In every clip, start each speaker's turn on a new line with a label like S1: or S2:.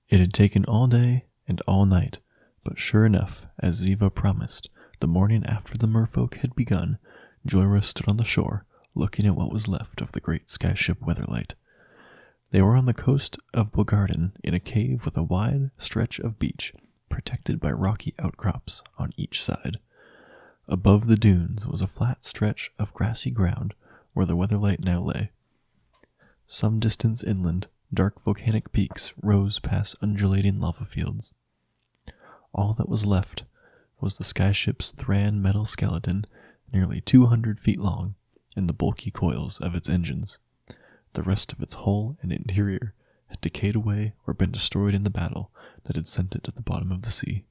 S1: It had taken all day and all night, but sure enough, as Ziva promised, the morning after the merfolk had begun, Joyra stood on the shore, looking at what was left of the great skyship Weatherlight. They were on the coast of Bogarden, in a cave with a wide stretch of beach, protected by rocky outcrops on each side. Above the dunes was a flat stretch of grassy ground where the Weatherlight now lay. Some distance inland, dark volcanic peaks rose past undulating lava fields. All that was left was the skyship's Thran metal skeleton, nearly 200 feet long, and the bulky coils of its engines. The rest of its hull and interior had decayed away or been destroyed in the battle that had sent it to the bottom of the sea.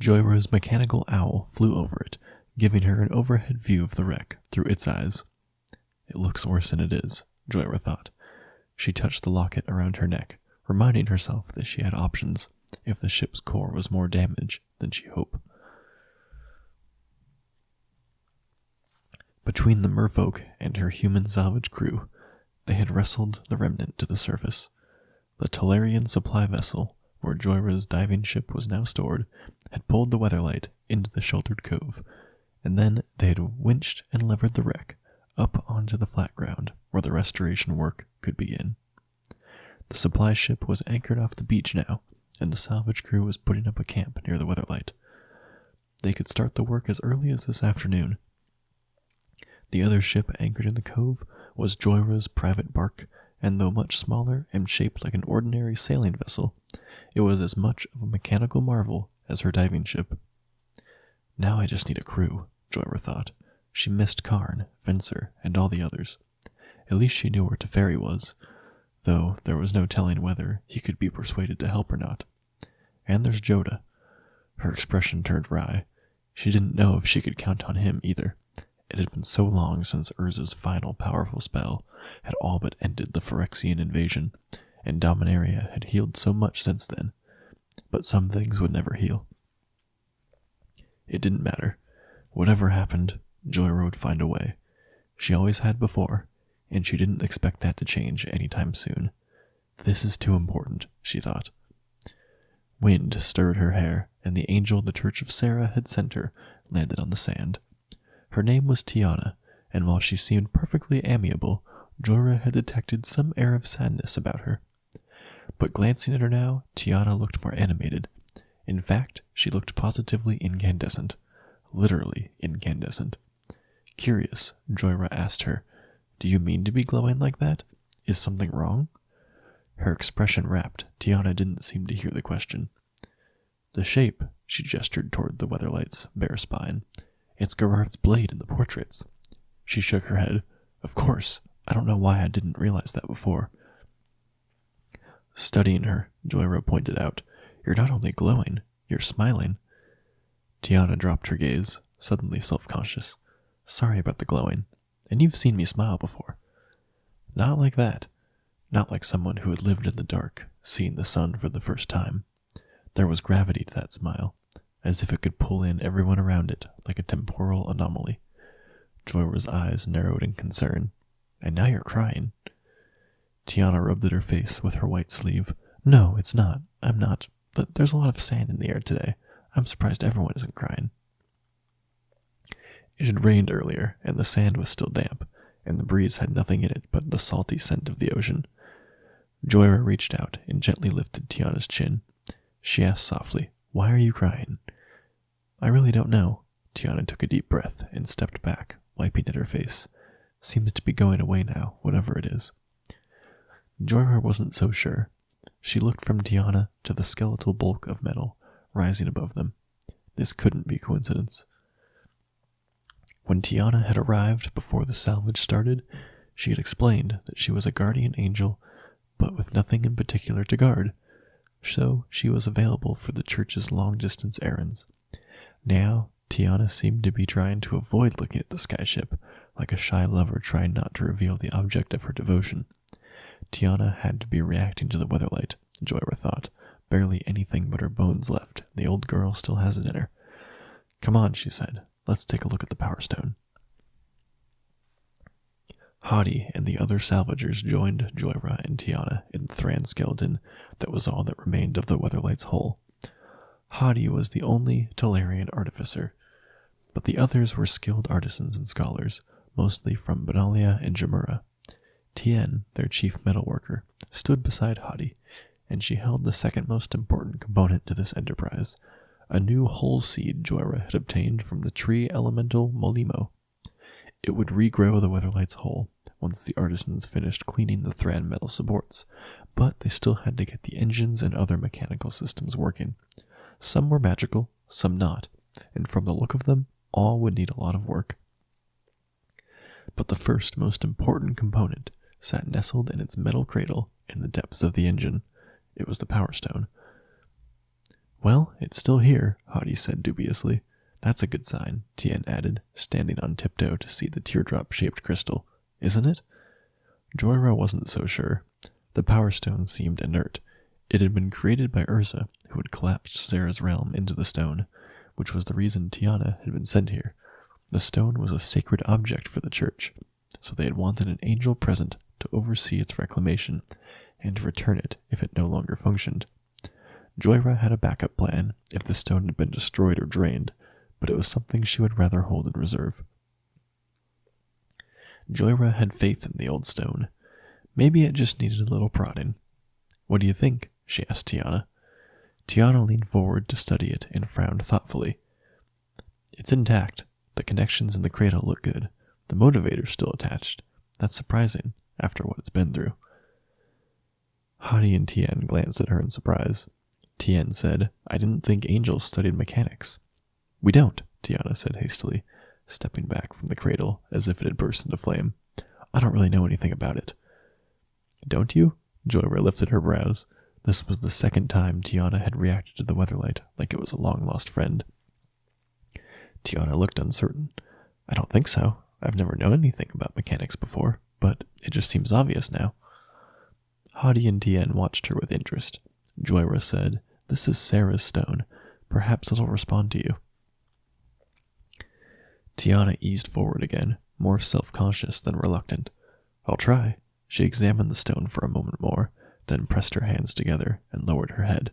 S1: Joyra's mechanical owl flew over it, giving her an overhead view of the wreck through its eyes. It looks worse than it is, Joyra thought. She touched the locket around her neck, reminding herself that she had options if the ship's core was more damaged than she hoped. Between the merfolk and her human salvage crew, they had wrestled the remnant to the surface. The Talarian supply vessel, where Joyra's diving ship was now stored, had pulled the Weatherlight into the sheltered cove, and then they had winched and levered the wreck up onto the flat ground where the restoration work could begin. The supply ship was anchored off the beach now, and the salvage crew was putting up a camp near the Weatherlight. They could start the work as early as this afternoon. The other ship anchored in the cove was Joyra's private bark, and though much smaller and shaped like an ordinary sailing vessel, it was as much of a mechanical marvel as her diving ship. Now I just need a crew, Joyra thought. She missed Karn, Venser, and all the others. At least she knew where Teferi was, though there was no telling whether he could be persuaded to help or not. And there's Joda. Her expression turned wry. She didn't know if she could count on him either. It had been so long since Urza's final powerful spell had all but ended the Phyrexian invasion, and Dominaria had healed so much since then. But some things would never heal. It didn't matter. Whatever happened, Joyra would find a way. She always had before, and she didn't expect that to change anytime soon. This is too important, she thought. Wind stirred her hair, and the angel the Church of Sarah had sent her landed on the sand. Her name was Tiana, and while she seemed perfectly amiable, Joyra had detected some air of sadness about her. But glancing at her now, Tiana looked more animated. In fact, she looked positively incandescent. Literally incandescent. Curious, Joyra asked her, "Do you mean to be glowing like that? Is something wrong?" Her expression rapt. Tiana didn't seem to hear the question. "The shape," she gestured toward the Weatherlight's bare spine. "It's Gerard's blade in the portraits." She shook her head. "Of course. I don't know why I didn't realize that before." Studying her, Joyra pointed out, "You're not only glowing, you're smiling." Tiana dropped her gaze, suddenly self-conscious. "Sorry about the glowing. And you've seen me smile before." "Not like that. Not like someone who had lived in the dark, seeing the sun for the first time. There was gravity to that smile, as if it could pull in everyone around it like a temporal anomaly." Joyra's eyes narrowed in concern. "And now you're crying." Tiana rubbed at her face with her white sleeve. "No, it's not. I'm not. But there's a lot of sand in the air today. I'm surprised everyone isn't crying." It had rained earlier, and the sand was still damp, and the breeze had nothing in it but the salty scent of the ocean. Joyra reached out and gently lifted Tiana's chin. She asked softly, "Why are you crying?" "I really don't know." Tiana took a deep breath and stepped back, wiping at her face. "Seems to be going away now, whatever it is." Joyra wasn't so sure. She looked from Tiana to the skeletal bulk of metal rising above them. This couldn't be coincidence. When Tiana had arrived before the salvage started, she had explained that she was a guardian angel, but with nothing in particular to guard, so she was available for the church's long-distance errands. Now, Tiana seemed to be trying to avoid looking at the skyship, like a shy lover trying not to reveal the object of her devotion. Tiana had to be reacting to the Weatherlight, Joyra thought. Barely anything but her bones left. The old girl still has it in her. Come on, she said. Let's take a look at the Power Stone. Hadi and the other salvagers joined Joyra and Tiana in the Thran skeleton that was all that remained of the Weatherlight's hull. Hadi was the only Tolarian artificer, but the others were skilled artisans and scholars, mostly from Dominaria and Jamura. Tien, their chief metalworker, stood beside Hadi, and she held the second most important component to this enterprise, a new hull seed Joyra had obtained from the tree elemental Molimo. It would regrow the Weatherlight's hull once the artisans finished cleaning the Thran metal supports, but they still had to get the engines and other mechanical systems working. Some were magical, some not, and from the look of them, all would need a lot of work. But the first most important component sat nestled in its metal cradle in the depths of the engine. It was the Power Stone. Well, it's still here, Hadi said dubiously. That's a good sign, Tien added, standing on tiptoe to see the teardrop-shaped crystal. Isn't it? Joyra wasn't so sure. The Power Stone seemed inert. It had been created by Urza, who had collapsed Sarah's realm into the stone, which was the reason Tiana had been sent here. The stone was a sacred object for the church, so they had wanted an angel present to oversee its reclamation and to return it if it no longer functioned. Joyra had a backup plan if the stone had been destroyed or drained, but it was something she would rather hold in reserve. Joyra had faith in the old stone. Maybe it just needed a little prodding. What do you think? She asked Tiana. Tiana leaned forward to study it and frowned thoughtfully. It's intact. The connections in the cradle look good. The motivator's still attached. That's surprising, after what it's been through. Hadi and Tien glanced at her in surprise. Tien said, I didn't think angels studied mechanics. We don't, Tiana said hastily, stepping back from the cradle as if it had burst into flame. I don't really know anything about it. Don't you? Joyra lifted her brows. This was the second time Tiana had reacted to the Weatherlight like it was a long-lost friend. Tiana looked uncertain. I don't think so. I've never known anything about mechanics before, but it just seems obvious now. Hadi and Tien watched her with interest. Joyra said, This is Sarah's stone. Perhaps it'll respond to you. Tiana eased forward again, more self-conscious than reluctant. I'll try. She examined the stone for a moment more, then pressed her hands together and lowered her head.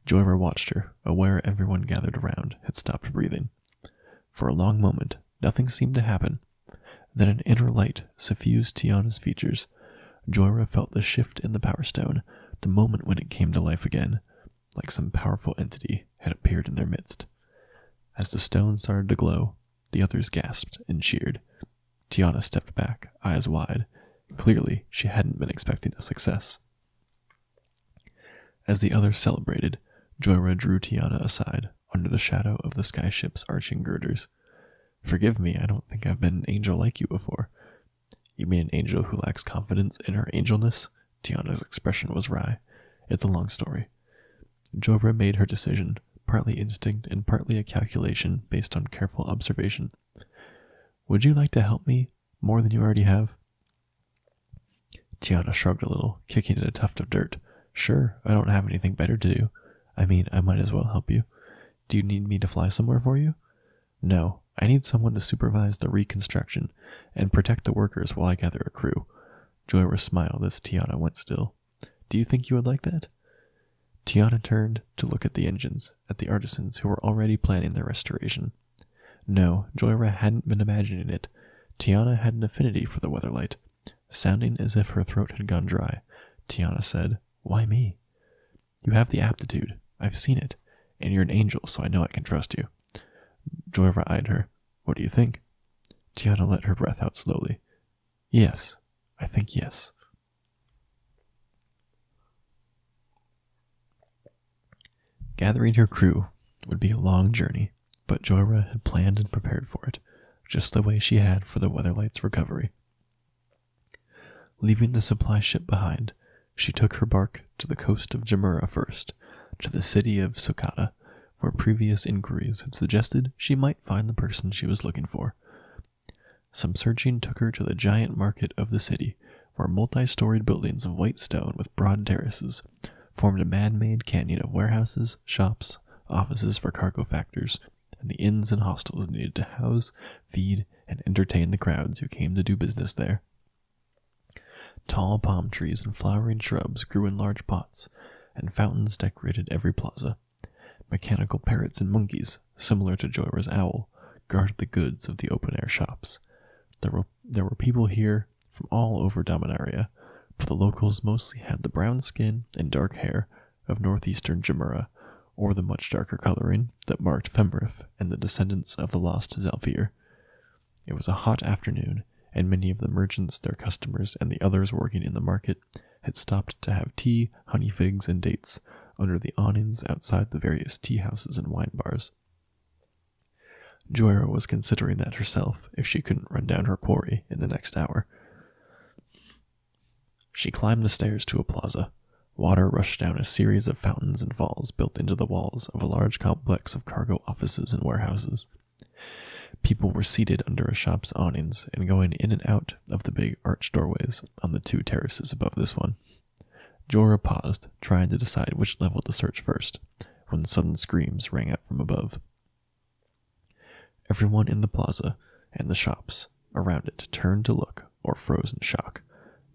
S1: Joyra watched her, aware everyone gathered around had stopped breathing. For a long moment, nothing seemed to happen. Then an inner light suffused Tiana's features. Joyra felt the shift in the Power Stone, the moment when it came to life again, like some powerful entity had appeared in their midst. As the stone started to glow, the others gasped and cheered. Tiana stepped back, eyes wide. Clearly, she hadn't been expecting a success. As the others celebrated, Joyra drew Tiana aside, under the shadow of the skyship's arching girders. Forgive me, I don't think I've been an angel like you before. You mean an angel who lacks confidence in her angelness? Tiana's expression was wry. It's a long story. Joyra made her decision, partly instinct and partly a calculation based on careful observation. Would you like to help me more than you already have? Tiana shrugged a little, kicking at a tuft of dirt. Sure, I don't have anything better to do. I mean, I might as well help you. Do you need me to fly somewhere for you? No, I need someone to supervise the reconstruction and protect the workers while I gather a crew. Joyra smiled as Tiana went still. Do you think you would like that? Tiana turned to look at the engines, at the artisans who were already planning their restoration. No, Joyra hadn't been imagining it. Tiana had an affinity for the Weatherlight. Sounding as if her throat had gone dry, Tiana said, Why me? You have the aptitude. I've seen it. And you're an angel, so I know I can trust you. Joyra eyed her. What do you think? Tiana let her breath out slowly. Yes. I think yes. Gathering her crew would be a long journey, but Joyra had planned and prepared for it, just the way she had for the Weatherlight's recovery. Leaving the supply ship behind, she took her bark to the coast of Jamura first, to the city of Sokata, where previous inquiries had suggested she might find the person she was looking for. Some searching took her to the giant market of the city, where multi-storied buildings of white stone with broad terraces formed a man-made canyon of warehouses, shops, offices for cargo factors, and the inns and hostels needed to house, feed, and entertain the crowds who came to do business there. Tall palm trees and flowering shrubs grew in large pots, and fountains decorated every plaza. Mechanical parrots and monkeys, similar to Joyra's owl, guarded the goods of the open-air shops. There were people here from all over Dominaria, but the locals mostly had the brown skin and dark hair of northeastern Jamura, or the much darker coloring that marked Femrith and the descendants of the lost Zalfir. It was a hot afternoon, and many of the merchants, their customers, and the others working in the market had stopped to have tea, honey figs, and dates under the awnings outside the various tea houses and wine bars. Joyra was considering that herself if she couldn't run down her quarry in the next hour. She climbed the stairs to a plaza. Water rushed down a series of fountains and falls built into the walls of a large complex of cargo offices and warehouses. People were seated under a shop's awnings and going in and out of the big arched doorways on the two terraces above this one. Jorah paused, trying to decide which level to search first, when sudden screams rang out from above. Everyone in the plaza and the shops around it turned to look or froze in shock.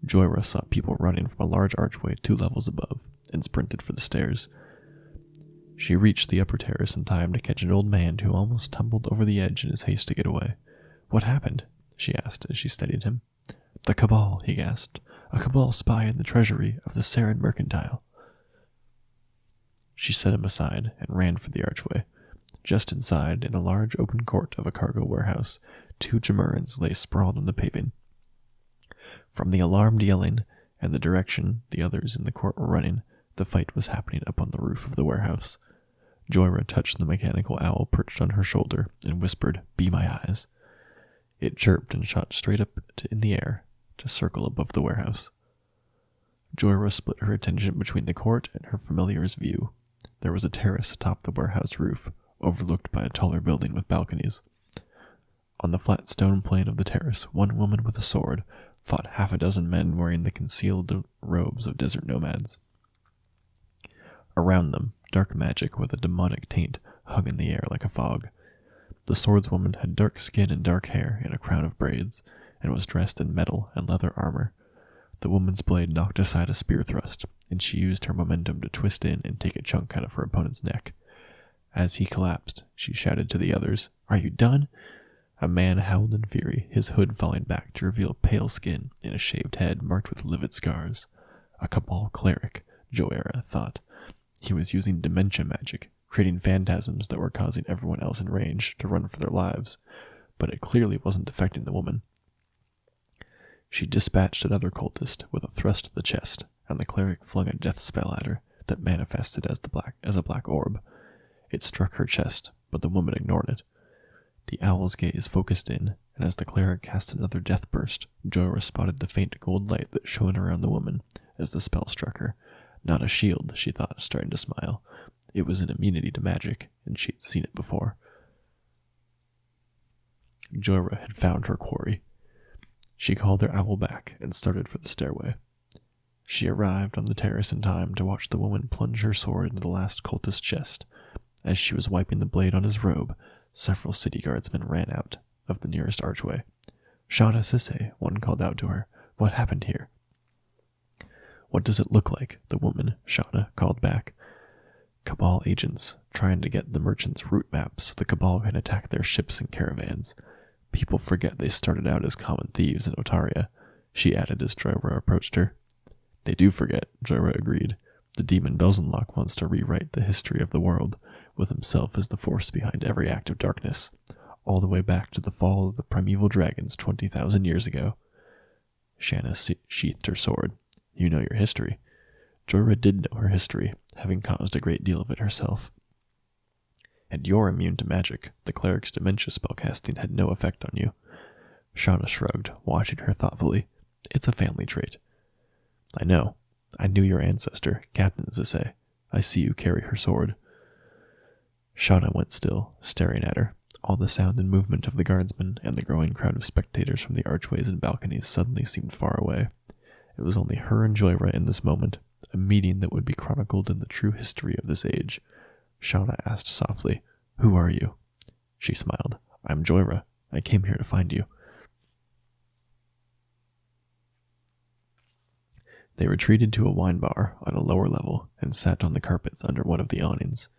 S1: Joyra saw people running from a large archway 2 levels above and sprinted for the stairs. She reached the upper terrace in time to catch an old man who almost tumbled over the edge in his haste to get away. "What happened?" she asked as she steadied him. "The Cabal," he gasped. "A Cabal spy in the treasury of the Saren Mercantile." She set him aside and ran for the archway. Just inside, in a large open court of a cargo warehouse, 2 Jamurans lay sprawled on the paving. From the alarmed yelling and the direction the others in the court were running, the fight was happening up on the roof of the warehouse. Joyra touched the mechanical owl perched on her shoulder and whispered, "Be my eyes." It chirped and shot straight up in the air to circle above the warehouse. Joyra split her attention between the court and her familiar's view. There was a terrace atop the warehouse roof, overlooked by a taller building with balconies. On the flat stone plane of the terrace, one woman with a sword fought 6 men wearing the concealed robes of desert nomads. Around them, dark magic with a demonic taint hung in the air like a fog. The swordswoman had dark skin and dark hair in a crown of braids, and was dressed in metal and leather armor. The woman's blade knocked aside a spear thrust, and she used her momentum to twist in and take a chunk out of her opponent's neck. As he collapsed, she shouted to the others, "Are you done?" A man howled in fury, his hood falling back to reveal pale skin and a shaved head marked with livid scars. A Cabal cleric, Joyra thought. He was using dementia magic, creating phantasms that were causing everyone else in range to run for their lives, but it clearly wasn't affecting the woman. She dispatched another cultist with a thrust to the chest, and the cleric flung a death spell at her that manifested as a black orb. It struck her chest, but the woman ignored it. The owl's gaze focused in, and as the cleric cast another death burst, Joyra spotted the faint gold light that shone around the woman as the spell struck her. Not a shield, she thought, starting to smile. It was an immunity to magic, and she'd seen it before. Joyra had found her quarry. She called her owl back and started for the stairway. She arrived on the terrace in time to watch the woman plunge her sword into the last cultist's chest. As she was wiping the blade on his robe, several city guardsmen ran out of the nearest archway. "Shauna Sisse," one called out to her. "What happened here?" "What does it look like?" the woman, Shauna, called back. "Cabal agents, trying to get the merchants' route maps so the Cabal can attack their ships and caravans. People forget they started out as common thieves in Otaria," she added as Joyra approached her. "They do forget," Joyra agreed. "The demon Belzenlock wants to rewrite the history of the world, with himself as the force behind every act of darkness, all the way back to the fall of the primeval dragons 20,000 years ago." Shanna sheathed her sword. "You know your history." Joyra did know her history, having caused a great deal of it herself. "And you're immune to magic. The cleric's dementia spellcasting had no effect on you." Shauna shrugged, watching her thoughtfully. "It's a family trait." "I know. I knew your ancestor, Captain Zisse. I see you carry her sword." Shauna went still, staring at her. All the sound and movement of the guardsmen and the growing crowd of spectators from the archways and balconies suddenly seemed far away. It was only her and Joyra in this moment, a meeting that would be chronicled in the true history of this age. Shauna asked softly, "Who are you?" She smiled. I'm Joyra. I came here to find you. They retreated to a wine bar on a lower level and sat on the carpets under one of the awnings.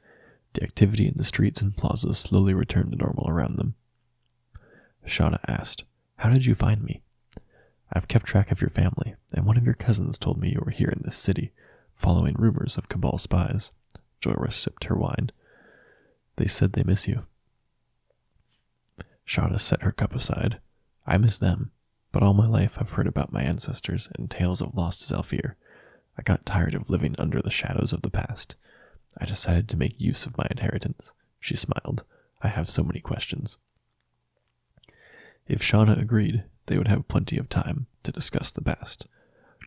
S1: The activity in the streets and plazas slowly returned to normal around them. Shauna asked, How did you find me? I've kept track of your family, and one of your cousins told me you were here in this city, following rumors of Cabal spies. Joyra sipped her wine. They said they miss you. Shauna set her cup aside. I miss them, but all my life I've heard about my ancestors and tales of lost Zhalfir. I got tired of living under the shadows of the past. I decided to make use of my inheritance. She smiled. I have so many questions. If Shauna agreed, they would have plenty of time to discuss the past.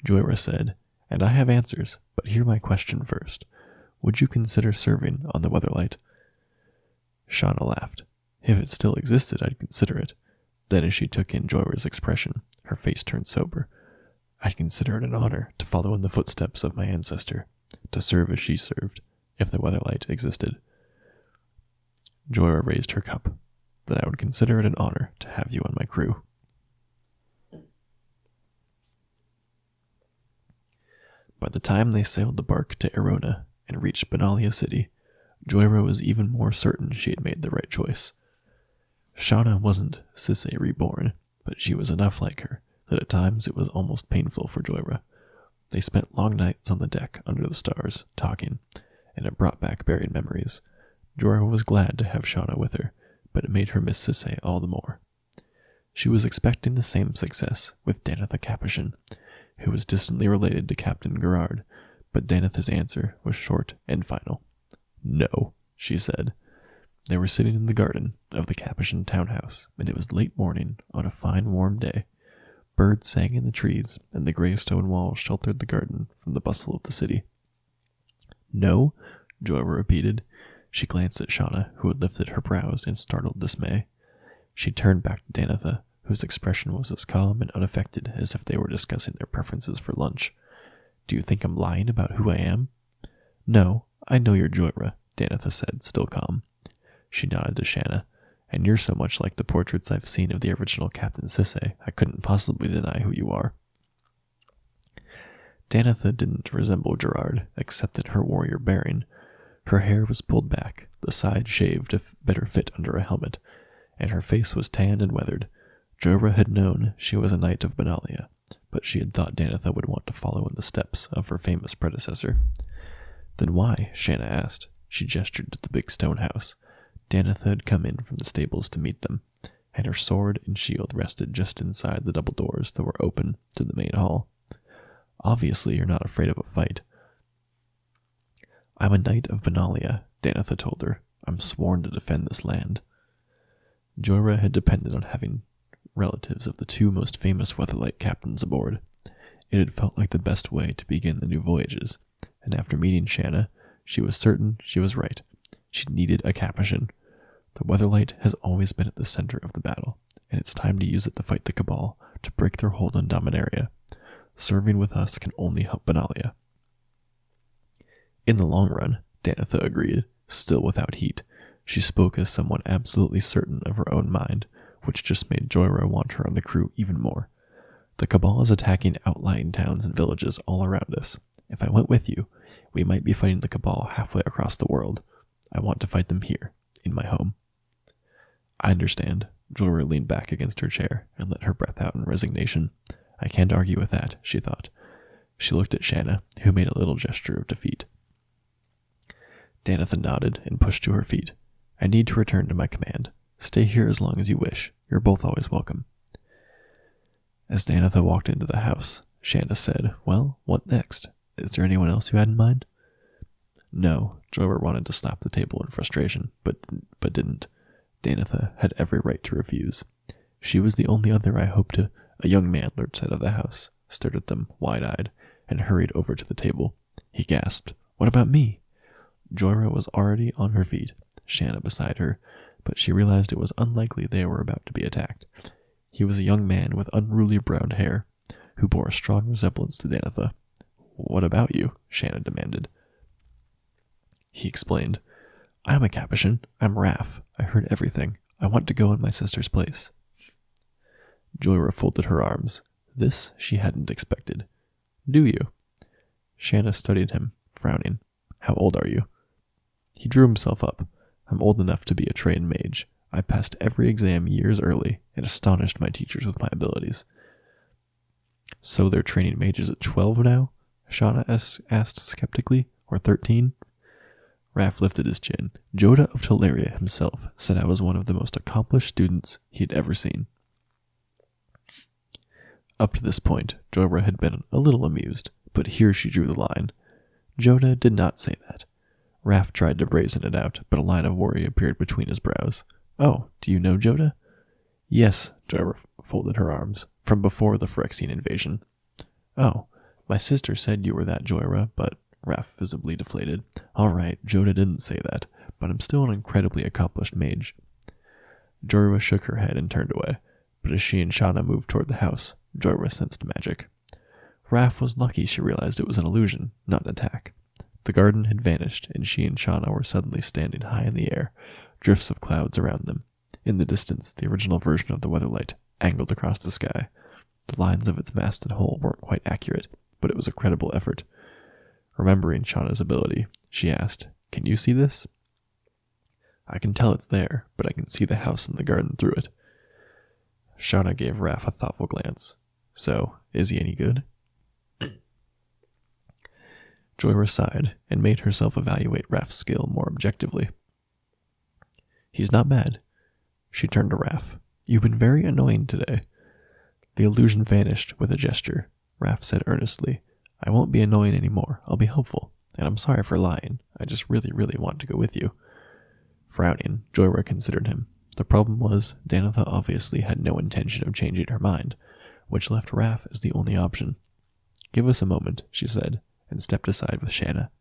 S1: Joyra said, And I have answers, but hear my question first. Would you consider serving on the Weatherlight? Shauna laughed. If it still existed, I'd consider it. Then as she took in Joyra's expression, her face turned sober. I'd consider it an honor to follow in the footsteps of my ancestor, to serve as she served, if the Weatherlight existed. Joyra raised her cup. Then I would consider it an honor to have you on my crew. By the time they sailed the bark to Erona and reached Benalia City, Joyra was even more certain she had made the right choice. Shauna wasn't Sisay reborn, but she was enough like her that at times it was almost painful for Joyra. They spent long nights on the deck under the stars, talking, and it brought back buried memories. Joyra was glad to have Shauna with her, but it made her miss Sisay all the more. She was expecting the same success with Danitha Capuchin, who was distantly related to Captain Gerard, but Danitha's answer was short and final. No, she said. They were sitting in the garden of the Capuchin townhouse, and it was late morning on a fine warm day. Birds sang in the trees, and the gray stone walls sheltered the garden from the bustle of the city. No, Joyra repeated. She glanced at Shauna, who had lifted her brows in startled dismay. She turned back to Danitha, whose expression was as calm and unaffected as if they were discussing their preferences for lunch. Do you think I'm lying about who I am? No, I know you're Joyra, Danitha said, still calm. She nodded to Shanna. And you're so much like the portraits I've seen of the original Captain Sisay, I couldn't possibly deny who you are. Danitha didn't resemble Gerard, except in her warrior bearing. Her hair was pulled back, the sides shaved to better fit under a helmet, and her face was tanned and weathered. Joyra had known she was a knight of Benalia, but she had thought Danitha would want to follow in the steps of her famous predecessor. Then why? Shanna asked. She gestured to the big stone house. Danitha had come in from the stables to meet them, and her sword and shield rested just inside the double doors that were open to the main hall. Obviously, you're not afraid of a fight. I'm a knight of Benalia, Danitha told her. I'm sworn to defend this land. Joyra had depended on having relatives of the two most famous Weatherlight captains aboard. It had felt like the best way to begin the new voyages, and after meeting Shanna, she was certain she was right. She needed a Capuchin. The Weatherlight has always been at the center of the battle, and it's time to use it to fight the Cabal, to break their hold on Dominaria. Serving with us can only help Benalia. In the long run, Danitha agreed, still without heat. She spoke as someone absolutely certain of her own mind, which just made Joyra want her on the crew even more. The Cabal is attacking outlying towns and villages all around us. If I went with you, we might be fighting the Cabal halfway across the world. I want to fight them here, in my home. I understand. Joyra leaned back against her chair and let her breath out in resignation. I can't argue with that, she thought. She looked at Shanna, who made a little gesture of defeat. Danitha nodded and pushed to her feet. I need to return to my command. Stay here as long as you wish. You're both always welcome. As Danitha walked into the house, Shanna said, Well, what next? Is there anyone else you had in mind? No, Joyra wanted to slap the table in frustration, but didn't. Danitha had every right to refuse. She was the only other I hoped to. A young man lurched out of the house, stared at them, wide-eyed, and hurried over to the table. He gasped, What about me? Joyra was already on her feet, Shanna beside her, but she realized it was unlikely they were about to be attacked. He was a young man with unruly brown hair, who bore a strong resemblance to Danitha. What about you? Shanna demanded. He explained, I'm a Capuchin. I'm Raph. I heard everything. I want to go in my sister's place. Joyra folded her arms. This she hadn't expected. Do you? Shanna studied him, frowning. How old are you? He drew himself up. I'm old enough to be a trained mage. I passed every exam years early and astonished my teachers with my abilities. So they're training mages at 12 now? Shauna asked skeptically. Or 13? Raph lifted his chin. Joda of Dominaria himself said I was one of the most accomplished students he had ever seen. Up to this point, Joyra had been a little amused, but here she drew the line. Joda did not say that. Raph tried to brazen it out, but a line of worry appeared between his brows. Oh, do you know Joda? Yes, Joyra folded her arms, from before the Phyrexian invasion. Oh, my sister said you were that Joyra, but Raph visibly deflated. All right, Joda didn't say that, but I'm still an incredibly accomplished mage. Joyra shook her head and turned away, but as she and Shauna moved toward the house, Joyra sensed magic. Raph was lucky she realized it was an illusion, not an attack. The garden had vanished, and she and Shauna were suddenly standing high in the air, drifts of clouds around them. In the distance, the original version of the weatherlight angled across the sky. The lines of its mast and hull weren't quite accurate, but it was a credible effort. Remembering Shauna's ability, she asked, Can you see this? I can tell it's there, but I can see the house and the garden through it. Shauna gave Raph a thoughtful glance. So, is he any good? Joyra sighed and made herself evaluate Raph's skill more objectively. He's not bad. She turned to Raph. You've been very annoying today. The illusion vanished with a gesture. Raph said earnestly, I won't be annoying anymore. I'll be helpful. And I'm sorry for lying. I just really want to go with you. Frowning, Joyra considered him. The problem was, Danitha obviously had no intention of changing her mind, which left Raph as the only option. Give us a moment, she said, and stepped aside with Shanna.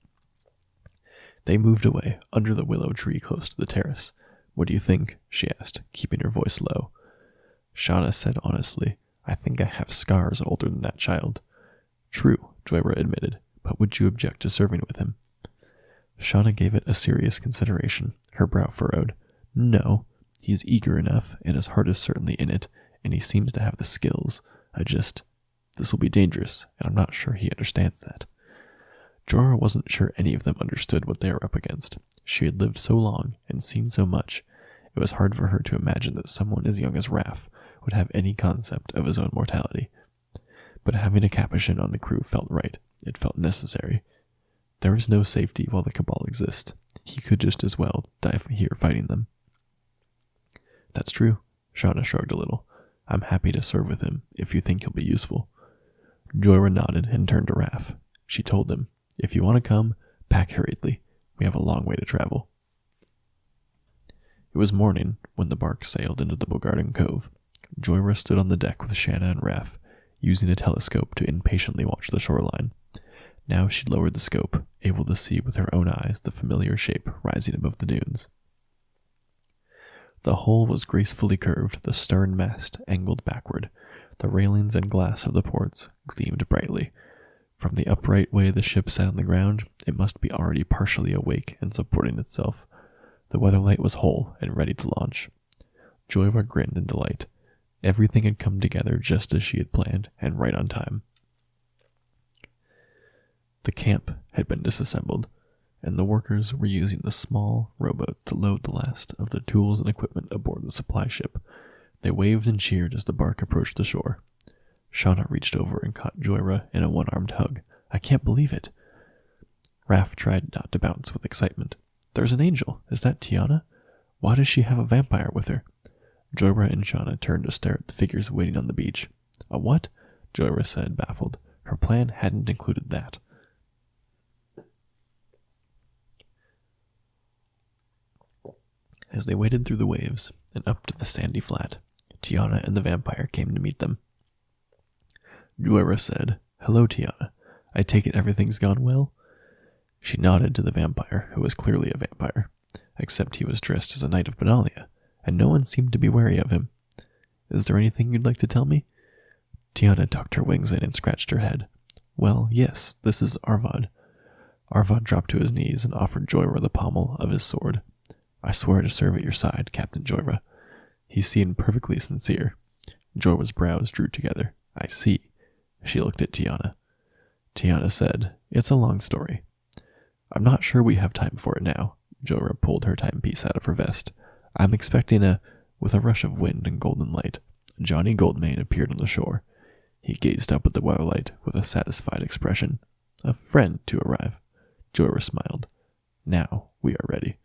S1: They moved away, under the willow tree close to the terrace. What do you think? She asked, keeping her voice low. Shauna said honestly, I think I have scars older than that child. True, Joyra admitted, but would you object to serving with him? Shauna gave it a serious consideration, her brow furrowed. No, he's eager enough, and his heart is certainly in it, and he seems to have the skills. This will be dangerous, and I'm not sure he understands that. Jorah wasn't sure any of them understood what they were up against. She had lived so long and seen so much, it was hard for her to imagine that someone as young as Raph would have any concept of his own mortality. But having a Capuchin on the crew felt right. It felt necessary. There is no safety while the Cabal exists. He could just as well die here fighting them. That's true. Shauna shrugged a little. I'm happy to serve with him, if you think he'll be useful. Joyra nodded and turned to Raph. She told him, if you want to come, pack hurriedly. We have a long way to travel. It was morning when the bark sailed into the Bogarden Cove. Joyra stood on the deck with Shanna and Raph, using a telescope to impatiently watch the shoreline. Now she'd lowered the scope, able to see with her own eyes the familiar shape rising above the dunes. The hull was gracefully curved, the stern mast angled backward. The railings and glass of the ports gleamed brightly. From the upright way the ship sat on the ground, it must be already partially awake and supporting itself. The weatherlight was whole and ready to launch. Joyra grinned in delight. Everything had come together just as she had planned, and right on time. The camp had been disassembled, and the workers were using the small rowboat to load the last of the tools and equipment aboard the supply ship. They waved and cheered as the bark approached the shore. Shauna reached over and caught Joyra in a one-armed hug. I can't believe it. Raph tried not to bounce with excitement. There's an angel. Is that Tiana? Why does she have a vampire with her? Joyra and Shauna turned to stare at the figures waiting on the beach. A what? Joyra said, baffled. Her plan hadn't included that. As they waded through the waves and up to the sandy flat, Tiana and the vampire came to meet them. Joyra said, Hello, Tiana. I take it everything's gone well? She nodded to the vampire, who was clearly a vampire, except he was dressed as a knight of Benalia, and no one seemed to be wary of him. Is there anything you'd like to tell me? Tiana tucked her wings in and scratched her head. Well, yes, this is Arvad. Arvad dropped to his knees and offered Joyra the pommel of his sword. I swear to serve at your side, Captain Jorah. He seemed perfectly sincere. Jorah's brows drew together. I see. She looked at Tiana. Tiana said, It's a long story. I'm not sure we have time for it now. Jorah pulled her timepiece out of her vest. I'm expecting with a rush of wind and golden light, Johnny Goldmane appeared on the shore. He gazed up at the weatherlight with a satisfied expression. A friend to arrive. Jorah smiled. Now we are ready.